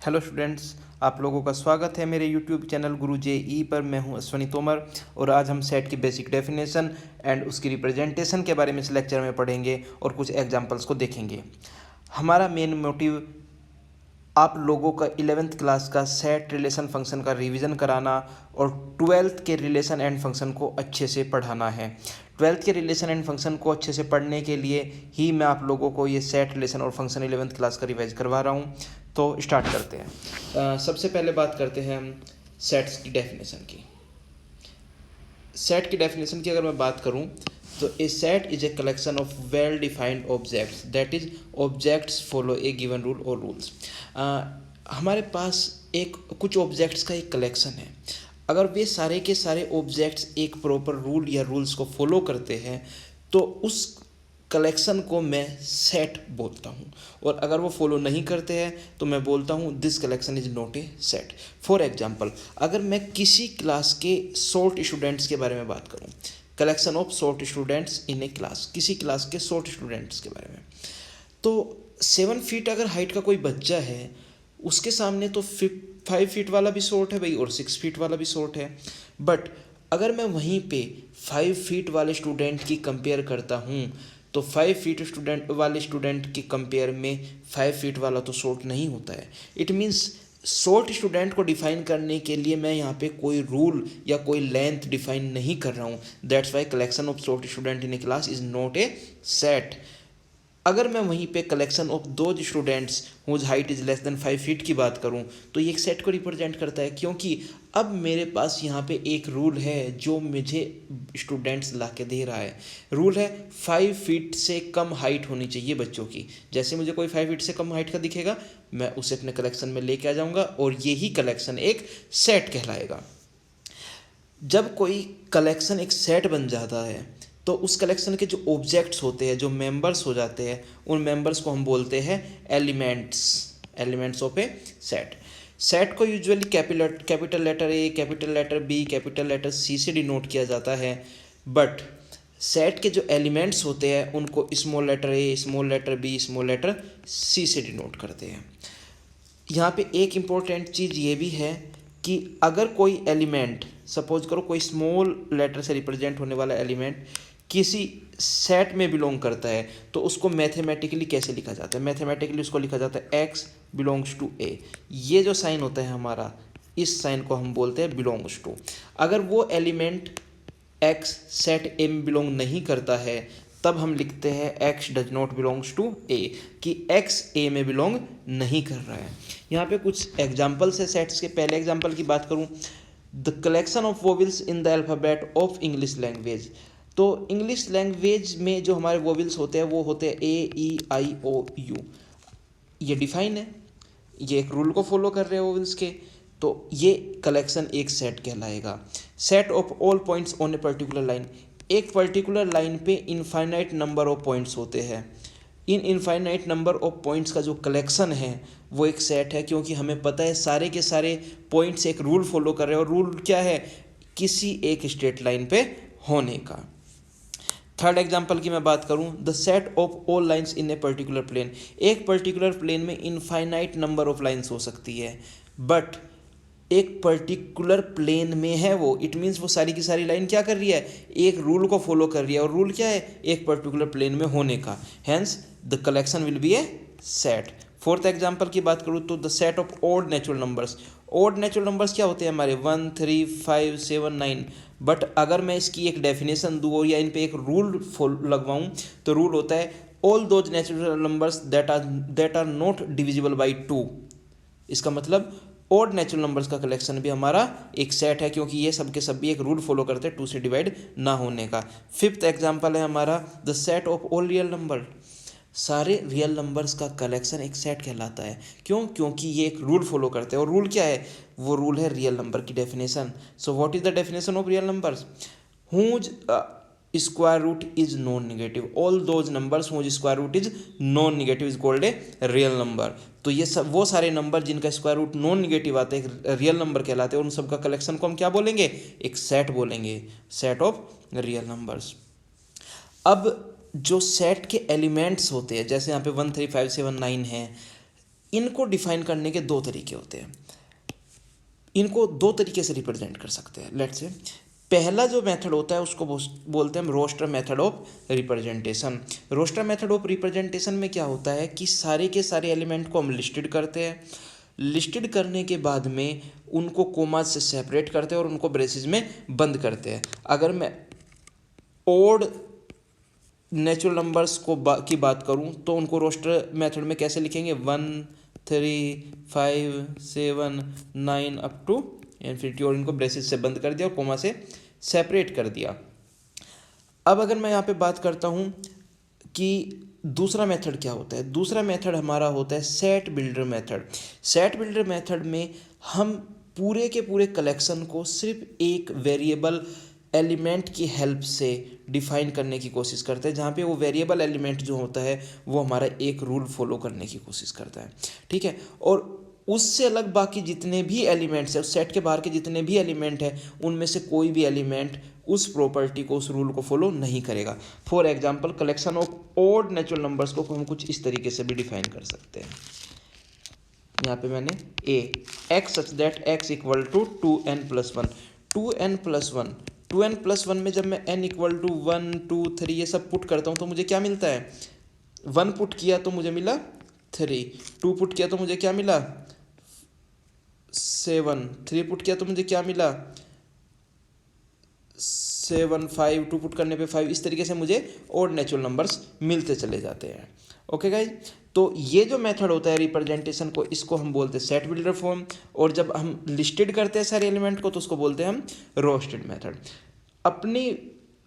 Hello students, आप लोगों का स्वागत है मेरे यूट्यूब चैनल गुरु जे पर। मैं हूं अश्वनी तोमर और आज हम सेट की बेसिक डेफिनेशन एंड उसकी रिप्रेजेंटेशन के बारे में इस लेक्चर में पढ़ेंगे और कुछ एग्जांपल्स को देखेंगे। हमारा मेन मोटिव आप लोगों का 11th क्लास का सेट रिलेशन फंक्शन का रिवीजन कराना और 12th के रिलेशन एंड फंक्शन को अच्छे से पढ़ाना है। 12th के रिलेशन एंड फंक्शन को अच्छे से पढ़ने के लिए ही मैं आप लोगों को ये सेट रिलेशन और फंक्शन 11th क्लास का रिवाइज करवा रहा हूँ। तो स्टार्ट करते हैं। सबसे पहले बात करते हैं हम सेट्स की डेफिनेशन की। सेट की डेफिनेशन की अगर मैं बात करूं तो a set is a collection of well defined objects, that is objects follow a given rule और रूल्स। हमारे पास एक कुछ ऑब्जेक्ट्स का एक कलेक्शन है। अगर वे सारे के सारे ऑब्जेक्ट्स एक प्रॉपर रूल या रूल्स को फॉलो करते हैं तो उस कलेक्शन को मैं सेट बोलता हूँ, और अगर वो फॉलो नहीं करते हैं तो मैं बोलता हूँ this collection is not a set. For example, अगर मैं किसी क्लास के शॉर्ट स्टूडेंट्स के बारे में बात करूँ, collection of short students in a class, किसी क्लास के शॉर्ट स्टूडेंट्स के बारे में, तो 7 फीट अगर हाइट का कोई बच्चा है उसके सामने तो 5 फीट वाला भी शॉर्ट है भाई और 6 फीट वाला भी शॉर्ट है। बट अगर मैं वहीं पे 5 फीट वाले स्टूडेंट की कंपेयर करता हूँ तो 5 फीट स्टूडेंट के कंपेयर में 5 फीट वाला तो शॉर्ट नहीं होता है। इट मीन्स शॉर्ट स्टूडेंट को डिफाइन करने के लिए मैं यहाँ पे कोई रूल या कोई लेंथ डिफाइन नहीं कर रहा हूँ। That's why collection of short student in a class is not a set. अगर मैं वहीं पे collection of those students whose height is less than 5 feet की बात करूं तो ये एक सेट को रिप्रेजेंट करता है, क्योंकि अब मेरे पास यहाँ पे एक रूल है जो मुझे स्टूडेंट्स ला के दे रहा है। रूल है 5 फीट से कम हाइट होनी चाहिए बच्चों की। जैसे मुझे कोई 5 फीट से कम हाइट का दिखेगा मैं उसे अपने कलेक्शन में लेके आ जाऊँगा और यही कलेक्शन एक सेट कहलाएगा। जब कोई कलेक्शन एक सेट बन जाता है तो उस कलेक्शन के जो ऑब्जेक्ट्स होते हैं, जो मेंबर्स हो जाते हैं, उन मेंबर्स को हम बोलते हैं elements of a set. Set को usually capital letter A, capital letter B, capital letter C से डिनोट किया जाता है। बट सेट के जो एलिमेंट्स होते हैं उनको small letter A, small letter B, small letter C से डिनोट करते हैं। यहाँ पे एक इम्पोर्टेंट चीज़ ये भी है कि अगर कोई एलिमेंट, सपोज करो कोई स्मॉल लेटर से रिप्रेजेंट होने वाला एलिमेंट किसी सेट में बिलोंग करता है तो उसको मैथमेटिकली कैसे लिखा जाता है? मैथमेटिकली उसको लिखा जाता है एक्स बिलोंग्स टू ए। ये जो साइन होता है हमारा, इस साइन को हम बोलते हैं बिलोंग्स टू। अगर वो एलिमेंट एक्स सेट ए में बिलोंग नहीं करता है तब हम लिखते हैं x does not belongs to A, कि एक्स ए में बिलोंग नहीं कर रहा है। यहाँ पे कुछ एग्जाम्पल्स है सेट्स के। पहले एग्जाम्पल की बात करूँ, the collection of vowels in the alphabet of English language. तो इंग्लिश लैंग्वेज में जो हमारे वोवेल्स होते हैं वो होते हैं ए, ई, आई, ओ, यू। ये डिफाइन है, ये एक रूल को फॉलो कर रहे हैं वोवेल्स के, तो ये कलेक्शन एक सेट कहलाएगा। Set of all points on a particular line, एक पर्टिकुलर लाइन पे इनफाइनाइट नंबर ऑफ पॉइंट्स होते हैं। इन इनफाइनाइट नंबर ऑफ पॉइंट्स का जो कलेक्शन है वो एक सेट है, क्योंकि हमें पता है सारे के सारे पॉइंट्स एक रूल फॉलो कर रहे हैं, और रूल क्या है? किसी एक स्ट्रेट लाइन पे होने का। थर्ड एग्जाम्पल की मैं बात करूं, the set of all lines in a particular plane. एक पर्टिकुलर प्लेन में इनफाइनाइट नंबर ऑफ लाइंस हो सकती है, बट एक पर्टिकुलर प्लेन में है वो, इट मीन्स वो सारी की सारी लाइन क्या कर रही है? एक रूल को फॉलो कर रही है, और रूल क्या है? एक पर्टिकुलर प्लेन में होने का। Hence the collection will be a set. Fourth example की बात करूँ तो the set of odd natural numbers. Odd natural numbers क्या होते हैं हमारे? 1, 3, 5, 7, 9। बट अगर मैं इसकी एक डेफिनेशन दूँ या इन पे एक रूल लगवाऊँ तो रूल होता है all those natural numbers that are not divisible by 2। इसका मतलब ऑड नेचुरल नंबर्स का कलेक्शन भी हमारा एक सेट है, क्योंकि ये सब के सब भी एक रूल फॉलो करते हैं 2 से डिवाइड ना होने का। फिफ्थ एग्जाम्पल है हमारा the set of all real number. सारे रियल नंबर्स का कलेक्शन एक सेट कहलाता है। क्यों? क्योंकि ये एक रूल फॉलो करते हैं, और रूल क्या है? वो रूल है रियल नंबर की definition. So what is the definition of real numbers? Whose square root is non negative, all those numbers whose square root is non negative is called a real number. तो ये सब वो सारे number जिनका square root non negative आता है एक real number कहलाते हैं, उन सब का कलेक्शन को हम क्या बोलेंगे? एक सेट बोलेंगे, सेट ऑफ रियल नंबर्स। अब जो सेट के एलिमेंट्स होते हैं, जैसे यहाँ पे 1, 3, 5, 7, 9 है, इनको डिफाइन करने के दो तरीके होते हैं, इनको दो तरीके से रिप्रेजेंट कर सकते हैं। लेट्स से पहला जो मेथड होता है उसको बोलते हैं हम roster method of representation. Roster method of representation में क्या होता है कि सारे के सारे एलिमेंट को हम लिस्टेड करते हैं, लिस्टेड करने के बाद में उनको कोमास से सेपरेट करते हैं और उनको ब्रेसेस में बंद करते हैं। अगर मैं ओड नेचुरल नंबर्स की बात करूं तो उनको रोस्टर मेथड में कैसे लिखेंगे, 1 3 5 7 9 अप टू इन्फिनिटी, और इनको ब्रेसेस से बंद कर दिया और कोमा से सेपरेट कर दिया। अब अगर मैं यहाँ पे बात करता हूँ कि दूसरा मेथड क्या होता है, दूसरा मेथड हमारा होता है set builder method. Set builder method में हम पूरे के पूरे कलेक्शन को सिर्फ एक वेरिएबल एलिमेंट की हेल्प से डिफाइन करने की कोशिश करते हैं, जहाँ पे वो वेरिएबल एलिमेंट जो होता है वो हमारा एक रूल फॉलो करने की कोशिश करता है, ठीक है। और उससे अलग बाकी जितने भी एलिमेंट्स हैं, उस सेट के बाहर के जितने भी एलिमेंट हैं, उनमें से कोई भी एलिमेंट उस प्रॉपर्टी को, उस रूल को फॉलो नहीं करेगा। For example collection of odd natural numbers को हम कुछ इस तरीके से भी डिफाइन कर सकते हैं। यहाँ पे मैंने a x such that x equal to 2n+1, 2n+1, 2n+1 में जब मैं n इक्वल टू 1 2 3 ये सब पुट करता हूँ तो मुझे क्या मिलता है, 1 पुट किया तो मुझे मिला 3, 2 पुट किया तो मुझे क्या मिला 7, 3 पुट किया तो मुझे क्या मिला 7, 5, 2 पुट करने पे 5। इस तरीके से मुझे ऑड नेचुरल नंबर्स मिलते चले जाते हैं। ओके गाइज, तो ये जो मेथड होता है रिप्रेजेंटेशन को, इसको हम बोलते हैं सेट बिल्डर फॉर्म, और जब हम लिस्टेड करते हैं सारे एलिमेंट को तो उसको बोलते हैं हम रोस्टेड मेथड। अपनी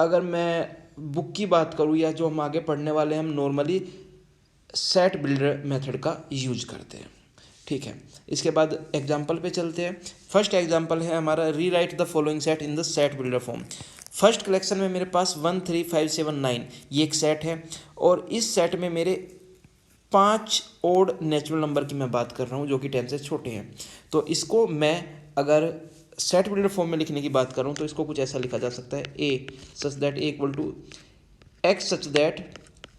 अगर मैं बुक की बात करूँ या जो हम आगे पढ़ने वाले हैं, हम नॉर्मली सेट बिल्डर मेथड का यूज करते हैं, ठीक है। इसके बाद एग्जाम्पल पे चलते हैं। फर्स्ट एग्जाम्पल है हमारा री right the following set in the set builder form. First collection में मेरे पास 1 3 5 7 9 ये एक सेट है, और इस सेट में मेरे 5 ओड नेचुरल नंबर की मैं बात कर रहा हूँ जो कि 10 से छोटे हैं। तो इसको मैं अगर सेट बिल्डर फॉर्म में लिखने की बात करूँ तो इसको कुछ ऐसा लिखा जा सकता है, a such that a equal to x such that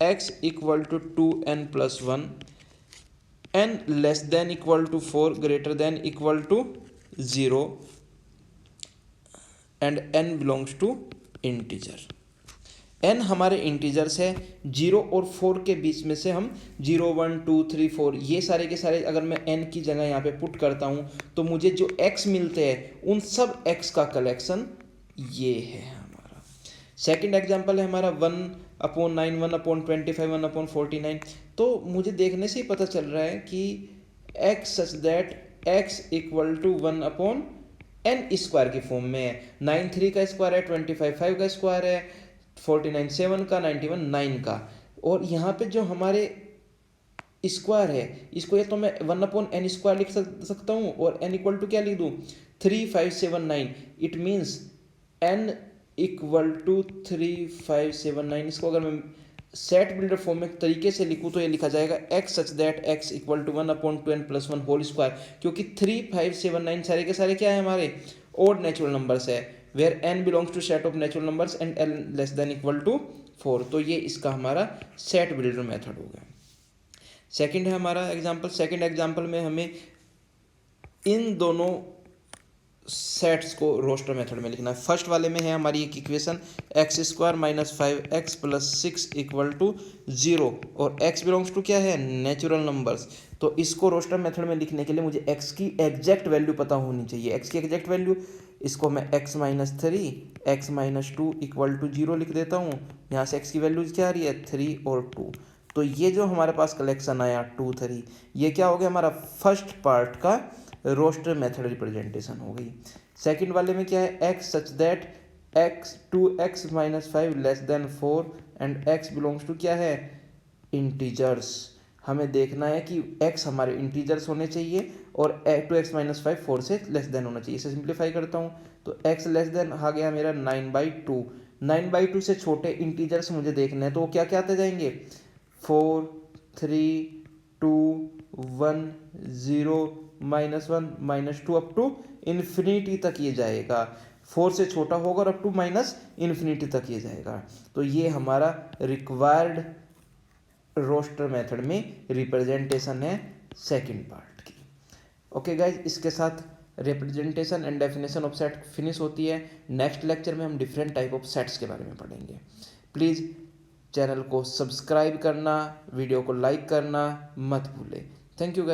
x equal to 2n+1, n less than equal to 4 greater than equal to 0 and n belongs to integer. n हमारे इंटीजर्स है, 0 और 4 के बीच में से हम 0 1 2 3 4 ये सारे के सारे अगर मैं n की जगह यहाँ पे पुट करता हूँ तो मुझे जो x मिलते हैं उन सब x का कलेक्शन ये है हमारा। सेकंड एग्जांपल है हमारा 1/9, 1/25, 1/49। तो मुझे देखने से ही पता चल रहा है कि x such that x equal to 1/n² की फॉर्म में है। 9 3 का स्क्वायर है, 25 5 का स्क्वायर है, 49 7 का, 91 9 का। और यहाँ पे जो हमारे स्क्वायर है इसको या तो मैं 1/n² लिख सकता हूँ और n इक्वल टू क्या लिख दूँ 3 5 7 9। It means n equal to 3 5 7 9। इसको अगर मैं सेट बिल्डर फॉर्म में तरीके से लिखूँ तो ये लिखा जाएगा x such that x equal to 1/2n+1 whole square, क्योंकि 3 5 7 9 सारे के सारे क्या है हमारे ओड नेचुरल नंबर्स है, where n belongs to set of natural numbers and n less than equal to 4। तो ये इसका हमारा सेट बिल्डर मेथड हो गया। सेकंड है हमारा एग्जांपल। सेकंड एग्जांपल में हमें इन दोनों सेट्स को रोस्टर मेथड में लिखना है। फर्स्ट वाले में है हमारी एक equation x² - 5x + 6 equal to 0, और x बिलोंग्स टू क्या है नेचुरल नंबर्स। तो इसको रोस्टर मेथड में लिखने के लिए मुझे x की एग्जैक्ट वैल्यू पता होनी चाहिए। x की एग्जैक्ट वैल्यू, इसको मैं x - 3 x - 2 इक्वल टू 0 लिख देता हूँ। यहाँ से x की वैल्यूज क्या आ रही है 3 और 2। तो ये जो हमारे पास कलेक्शन आया 2 3, ये क्या हो गया हमारा फर्स्ट पार्ट का रोस्टर मेथड रिप्रेजेंटेशन हो गई। सेकंड वाले में क्या है x such that x 5 less than 4 and x belongs to क्या है इंटीजर्स। हमें देखना है कि x हमारे इंटीजर्स होने चाहिए और 2x - 5 4 से लेस देन होना चाहिए। इसे सिंप्लीफाई करता हूँ तो x लेस देन आ गया मेरा 9/2। 9/2 से छोटे इंटीजर्स मुझे देखने हैं तो वो क्या क्या आते जाएंगे 4 3 2 1 0 -1 -2 अप टू इन्फिनिटी तक ये जाएगा। 4 से छोटा होगा और अप टू -इन्फिनिटी तक ये जाएगा। तो ये हमारा रिक्वायर्ड रोस्टर मेथड में रिप्रेजेंटेशन है सेकंड पार्ट की। ओके गाइज, इसके साथ representation and definition of set finish होती है। नेक्स्ट लेक्चर में हम डिफरेंट टाइप ऑफ सेट्स के बारे में पढ़ेंगे। प्लीज़ चैनल को सब्सक्राइब करना, वीडियो को लाइक करना मत भूलें। Thank you guys.